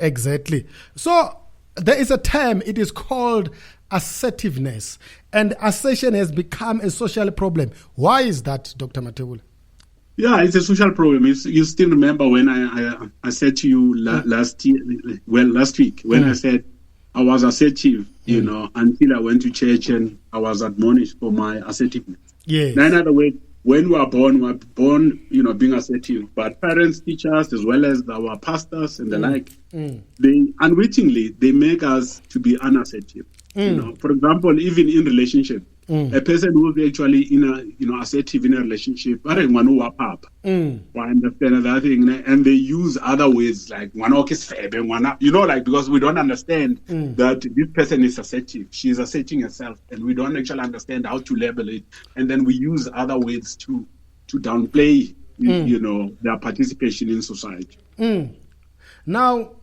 Exactly. So there is a term, it is called assertiveness, and assertion has become a social problem. Why is that, Dr. Mathebula? Yeah, it's a social problem. You still remember when I said to you last week, when I said I was assertive, until I went to church and I was admonished for my assertiveness. Yes. In other words, when we are born, being assertive. But parents, teachers, as well as our pastors and the like, they unwittingly, they make us to be unassertive. For example, even in relationship, a person who is actually assertive in a relationship, I don't want to wap up. I understand that thing, and they use other words like because we don't understand that this person is assertive. She is asserting herself, and we don't actually understand how to label it, and then we use other words to downplay, their participation in society. Now,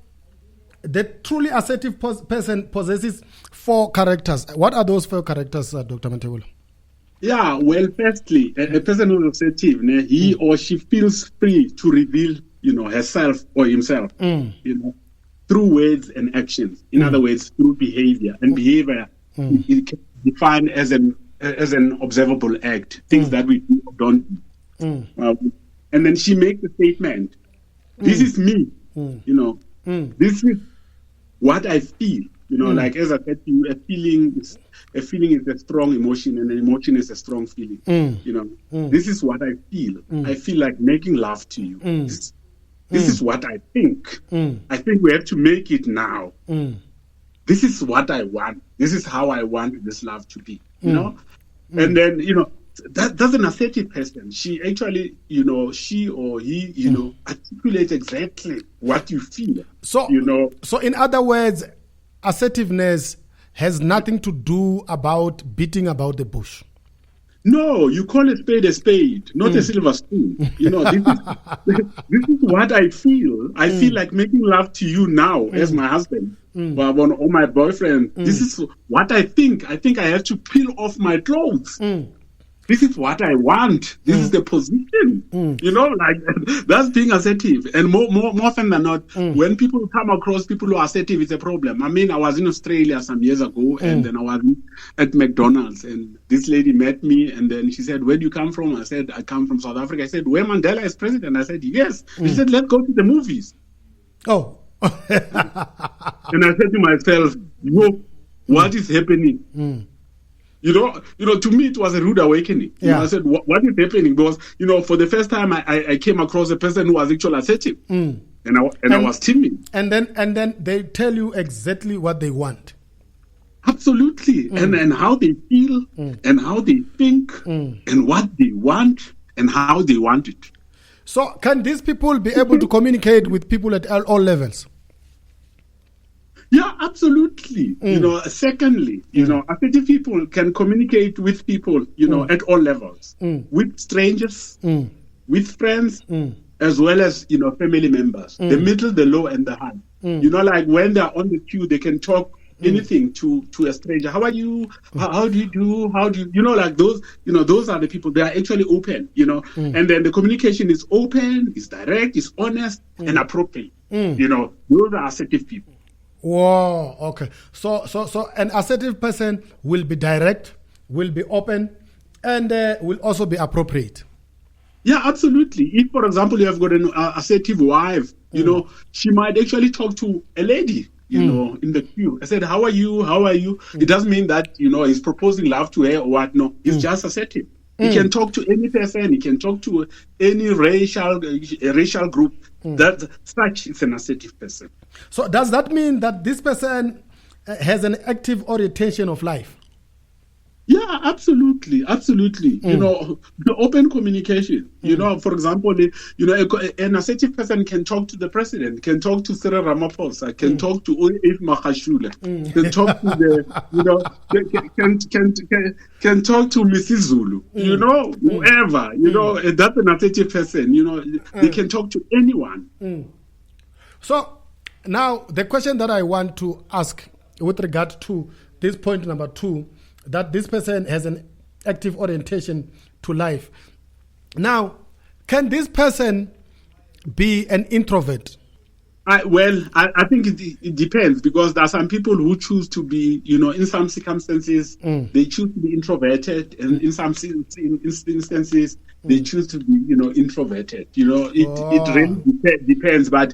the truly assertive person possesses 4 characters. What are those 4 characters, Dr. Mathebula? Yeah, well, firstly, a person who is assertive, he or she feels free to reveal, herself or himself, through words and actions. In other words, through behavior. And behavior is defined as an observable act, things that we do or don't do. And then she makes a statement. This is me, This is what I feel. Like as I said to you, a feeling is a strong emotion, and an emotion is a strong feeling. This is what I feel. I feel like making love to you. This is what I think. I think we have to make it now. This is what I want. This is how I want this love to be. And then that's an assertive person. She actually, she or he, articulates exactly what you feel. So in other words, assertiveness has nothing to do about beating about the bush. No, you call a spade, not a silver spoon. This is what I feel. I feel like making love to you now as my husband or my boyfriend. This is what I think. I think I have to peel off my clothes. This is what I want. This is the position. That's being assertive. And more often than not, when people come across people who are assertive, it's a problem. I mean, I was in Australia some years ago, and then I was at McDonald's, and this lady met me, and then she said, "Where do you come from?" I said, "I come from South Africa." I said, "Where Mandela is president?" I said, "Yes." She said, "Let's go to the movies." Oh. And I said to myself, what is happening? To me, it was a rude awakening. I said, what is happening? Because, for the first time, I came across a person who was actually assertive. And I was timid. And then they tell you exactly what they want. Absolutely. And how they feel, and how they think, and what they want, and how they want it. So can these people be able to communicate with people at all levels? Yeah, absolutely. Secondly, assertive people can communicate with people, at all levels, with strangers, with friends, as well as, family members, the middle, the low, and the high. Like when they're on the queue, they can talk anything to a stranger. How are you? How do you do? How do you, like those, those are the people, they are actually open, and then the communication is open, is direct, is honest, and appropriate. Those are assertive people. Wow, okay. So an assertive person will be direct, will be open, and will also be appropriate. Yeah, absolutely. If, for example, you have got an assertive wife, she might actually talk to a lady, in the queue. I said, how are you? How are you? It doesn't mean that, he's proposing love to her or what. No, he's just assertive. He can talk to any person. He can talk to any racial group. That such is an assertive person. So does that mean that this person has an active orientation of life? Yeah, absolutely. The open communication. For example, an assertive person can talk to the president, can talk to Cyril Ramaphosa, can talk to Oif Magashule, can talk to can talk to Mrs. Zulu, whoever, that's an assertive person, they can talk to anyone. So now the question that I want to ask with regard to this point number 2, that this person has an active orientation to life. Now, can this person be an introvert? I think it depends, because there are some people who choose to be, in some circumstances, they choose to be introverted, and in some instances, they choose to be, introverted. It really depends, but,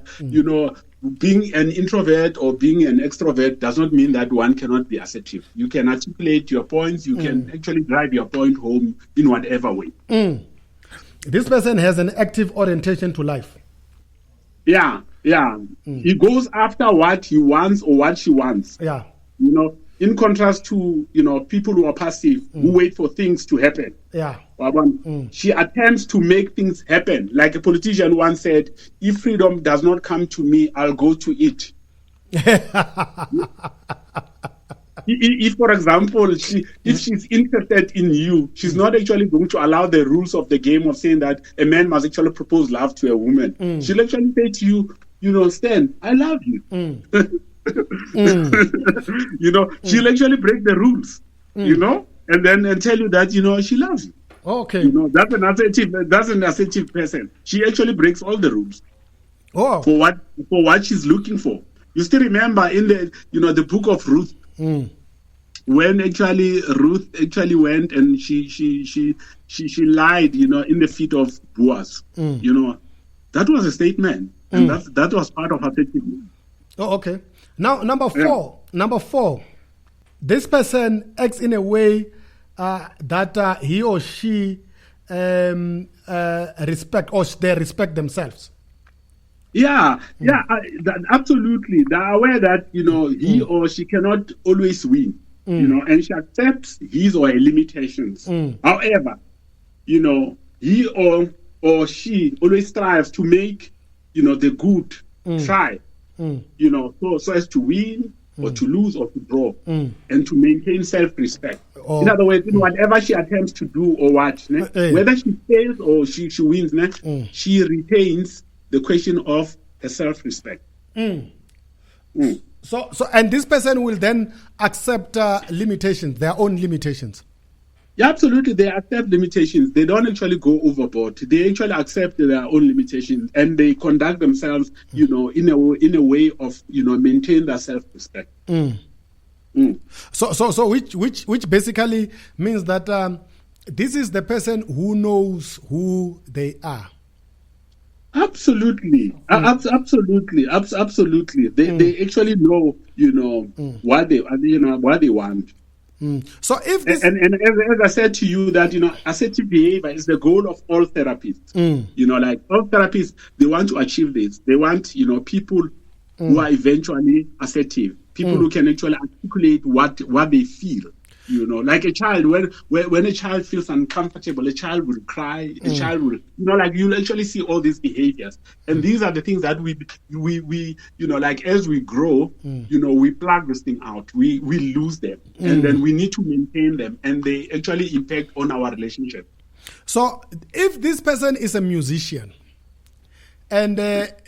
being an introvert or being an extrovert does not mean that one cannot be assertive. You can articulate your points. You can actually drive your point home in whatever way. This person has an active orientation to life. Yeah. He goes after what he wants or what she wants. Yeah. In contrast to, people who are passive, who wait for things to happen. Yeah. She attempts to make things happen. Like a politician once said, if freedom does not come to me, I'll go to it. If, for example, if she's interested in you, she's not actually going to allow the rules of the game of saying that a man must actually propose love to a woman. She'll actually say to you, Stan, I love you. She'll actually break the rules, and tell you that, she loves you. Okay. That's an assertive person. She actually breaks all the rules. Oh. For what she's looking for. You still remember in the book of Ruth, when actually Ruth actually went and she lied, in the feet of Boaz. That was a statement, and that was part of her assertiveness. Oh, okay. Now, number four, this person acts in a way that he or she respect, or they respect themselves. Absolutely. They are aware that he or she cannot always win, and she accepts his or her limitations. However, he or she always strives to make the good try, so as to win or to lose or to draw, and to maintain self-respect. In other words, whatever she attempts to do or whether she fails or she wins, she retains the question of her self-respect. So, and this person will then accept limitations, their own limitations. Yeah, absolutely. They accept limitations. They don't actually go overboard. They actually accept their own limitations, and they conduct themselves, in a way of, maintain their self-respect. So which basically means that this is the person who knows who they are. Absolutely. Absolutely. They actually know, what they want. So if this... and as I said to you that assertive behavior is the goal of all therapists. Like all therapists, they want to achieve this. They want people who are eventually assertive, people who can actually articulate what they feel. Like a child, when a child feels uncomfortable, a child will cry, a child will, you'll actually see all these behaviors. And these are the things that we as we grow, we plug this thing out, we lose them, and then we need to maintain them, and they actually impact on our relationship. So if this person is a musician, and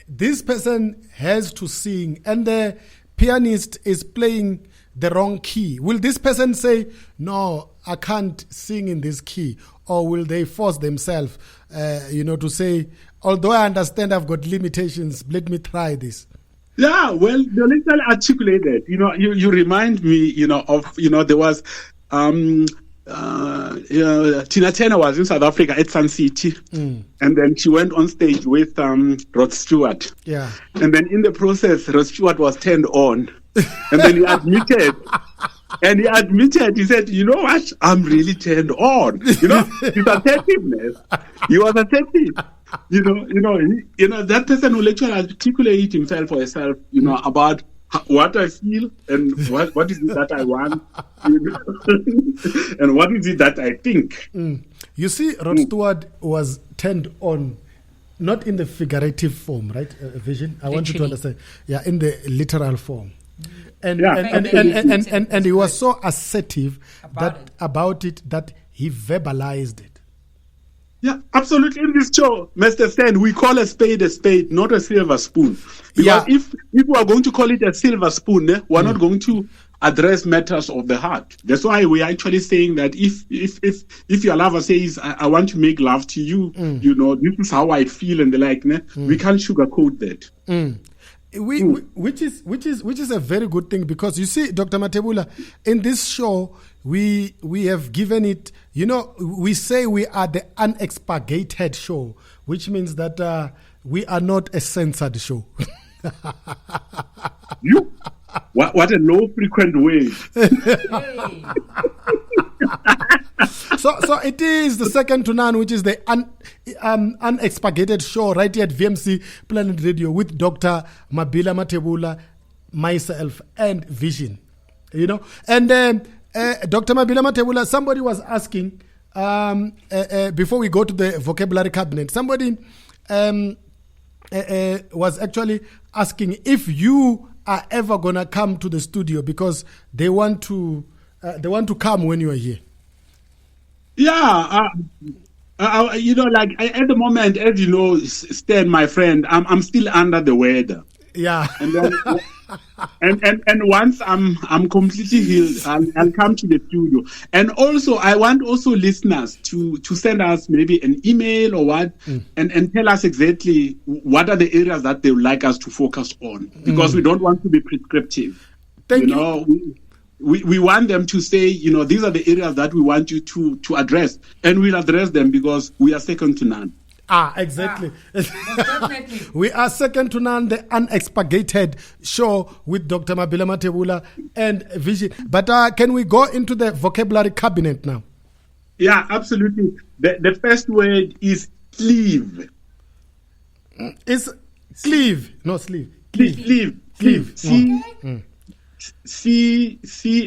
this person has to sing, and the pianist is playing the wrong key, will this person say, no, I can't sing in this key? Or will they force themselves, to say, although I understand I've got limitations, let me try this? Yeah, well, they'll actually articulate it. You remind me, of, there was, Tina Turner was in South Africa at Sun City, and then she went on stage with Rod Stewart. Yeah. And then in the process, Rod Stewart was turned on. And then he admitted, he said, you know what, I'm really turned on. His assertiveness. He was assertive. That person will actually articulate himself or herself, about what I feel and what is it that I want, and what is it that I think. You see, Rod Stewart was turned on, not in the figurative form, right? Vision. I want you to understand. Yeah, in the literal form. And he was so assertive about it that he verbalized it. Yeah, absolutely. In this show, Mr. Stan, we call a spade, not a silver spoon. Because if we are going to call it a silver spoon, we're not going to address matters of the heart. That's why we're actually saying that if your lover says, I want to make love to you, this is how I feel and the like, we can't sugarcoat that. which is a very good thing, because you see, Dr. Mathebula, in this show we have given it, we say we are the unexpurgated show, which means that we are not a censored show. You? What a low frequent way. So it is the second to none, which is the unexpurgated show right here at VMC Planet Radio with Dr. Mabila Mathebula, myself, and Vision. And Dr. Mabila Mathebula, somebody was asking before we go to the vocabulary cabinet. Somebody was actually asking if you are ever gonna come to the studio, because they want to come when you are here. Yeah, like at the moment, as you know, Stan, my friend, I'm still under the weather. Yeah. And then, and once I'm completely healed, I'll come to the studio. And also, I want listeners to send us maybe an email or what, and tell us exactly what are the areas that they would like us to focus on, because we don't want to be prescriptive. Thank you. We want them to say, these are the areas that we want you to address, and we'll address them because we are second to none. Exactly. We are second to none, the unexpurgated show with Dr. Mabila Mathebula and Vision. But can we go into the vocabulary cabinet now? Yeah, absolutely. The first word is cleave. It's cleave, no sleeve. Cleave. C-L-E-A-V-E.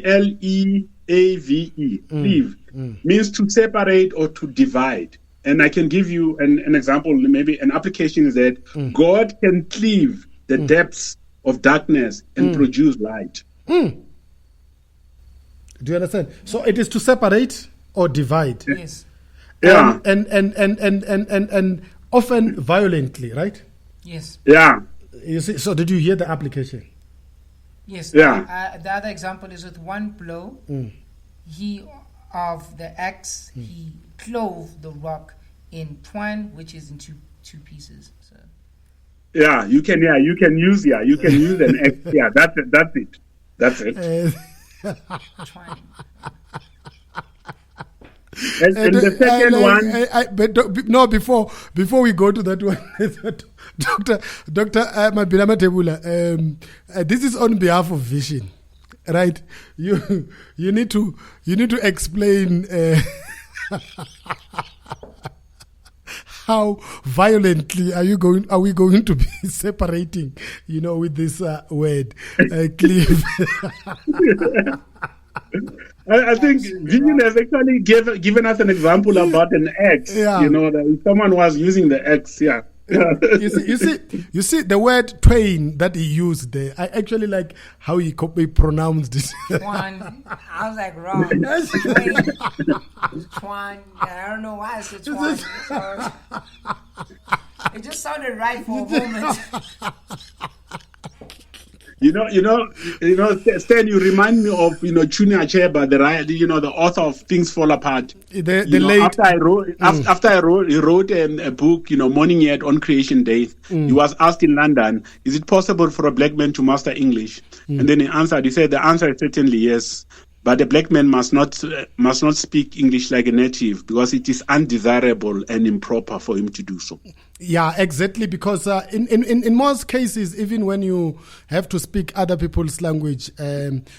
Cleave means to separate or to divide. And I can give you an example, maybe an application is that God can cleave the depths of darkness and produce light. Do you understand? So it is to separate or divide. Yes. Yeah. And often violently, right? Yes. Yeah. You see, so did you hear the application? Yes. Yeah. The other example is with one blow, he of the axe, he clove the rock in twine, which is in two pieces. So. Yeah, you can use an X. Yeah, that's it. Twine. And the second one. Before we go to that one, Dr. Mabila Mathebula, this is on behalf of Vision, right? You need to explain how violently are we going to be separating, with this word, cleave. I think Vision has actually given us an example about an X. Yeah. That if someone was using the X, yeah. You see the word twain that he used there. I actually like how he pronounced it. Twan. I was like, wrong. Twan. I don't know why I said twan. So it just sounded right for a moment. Stan, you remind me of Junior Cheba, the author of Things Fall Apart. The late after he wrote a book, Morning Yet on Creation Day. He was asked in London, is it possible for a black man to master English? And then he answered. He said the answer is certainly yes. But a black man must not speak English like a native, because it is undesirable and improper for him to do so. Yeah, exactly. Because in most cases, even when you have to speak other people's language,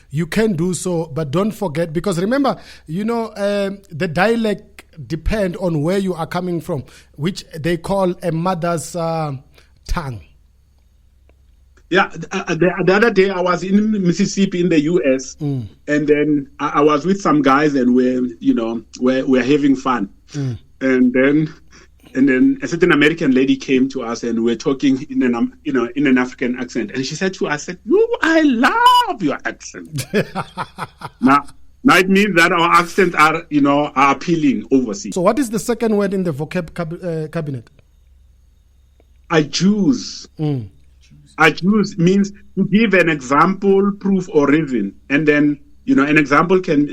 you can do so. But don't forget, because remember, the dialect depend on where you are coming from, which they call a mother's tongue. Yeah, the other day I was in Mississippi in the U.S. And then I was with some guys and we're having fun. And then a certain American lady came to us and we're talking in an African accent, and she said to us, "I love your accent." Now it means that our accents are appealing overseas. So what is the second word in the vocab cabinet? Adduce. Adduce means to give an example, proof, or reason. And then, an example can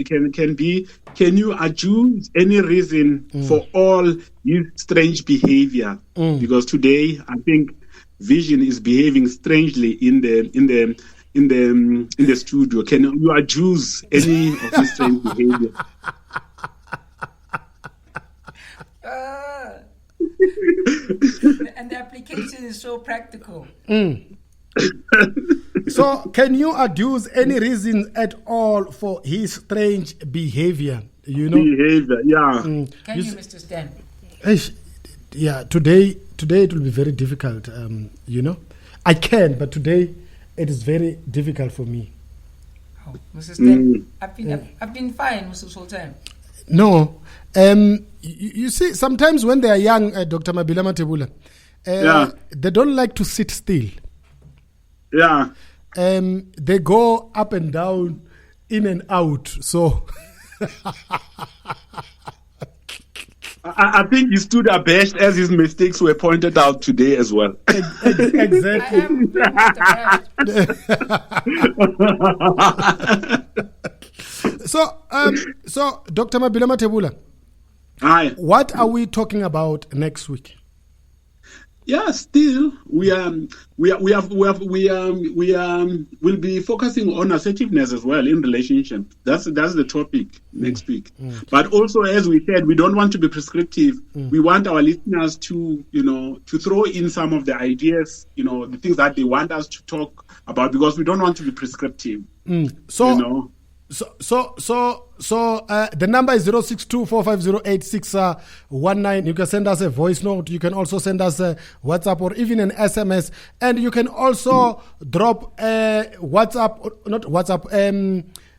be, can you adduce any reason for all his strange behavior? Because today, I think Vision is behaving strangely in the studio. Can you adduce any of his strange behavior? And the application is so practical. So, can you adduce any reason at all for his strange behavior? Behavior, yeah. Can you, Mr. Stan? Yeah, today it will be very difficult. I can, but today it is very difficult for me. Oh, Mr. Stan, I've been fine most of the whole time. No, you see, sometimes when they are young, Dr. Mabila Mathebula, they don't like to sit still. Yeah. They go up and down, in and out. So I think he stood abashed as his mistakes were pointed out today as well. Exactly. So, Dr. Mabila Mathebula, hi. What are we talking about next week? Yeah, still we'll be focusing on assertiveness as well in relationships. That's the topic next week. But also, as we said, we don't want to be prescriptive. We want our listeners to throw in some of the ideas, the things that they want us to talk about, because we don't want to be prescriptive. So the number is 06245086619. You can send us a voice note. You can also send us a WhatsApp or even an SMS. And you can also drop a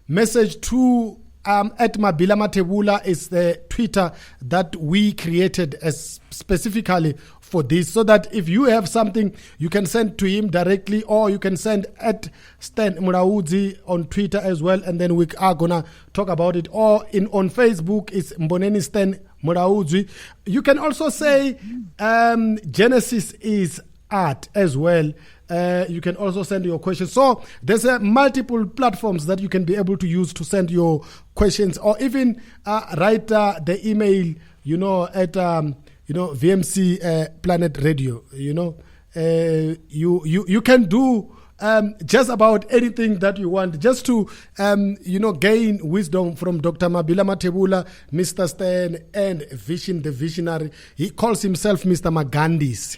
message to at Mabila Mathebula is the Twitter that we created as specifically for this, so that if you have something, you can send to him directly, or you can send at Stan Muraudzi on Twitter as well, and then we are gonna talk about it. Or on Facebook is Mboneni Stan Muraudzi. You can also say Genesis is art as well. You can also send your questions. So there's multiple platforms that you can be able to use to send your questions, or even write the email, at VMC Planet Radio. You can do just about anything that you want, just to gain wisdom from Dr. Mabila Mathebula, Mr. Stan, and Vision the Visionary. He calls himself Mr. Magandis.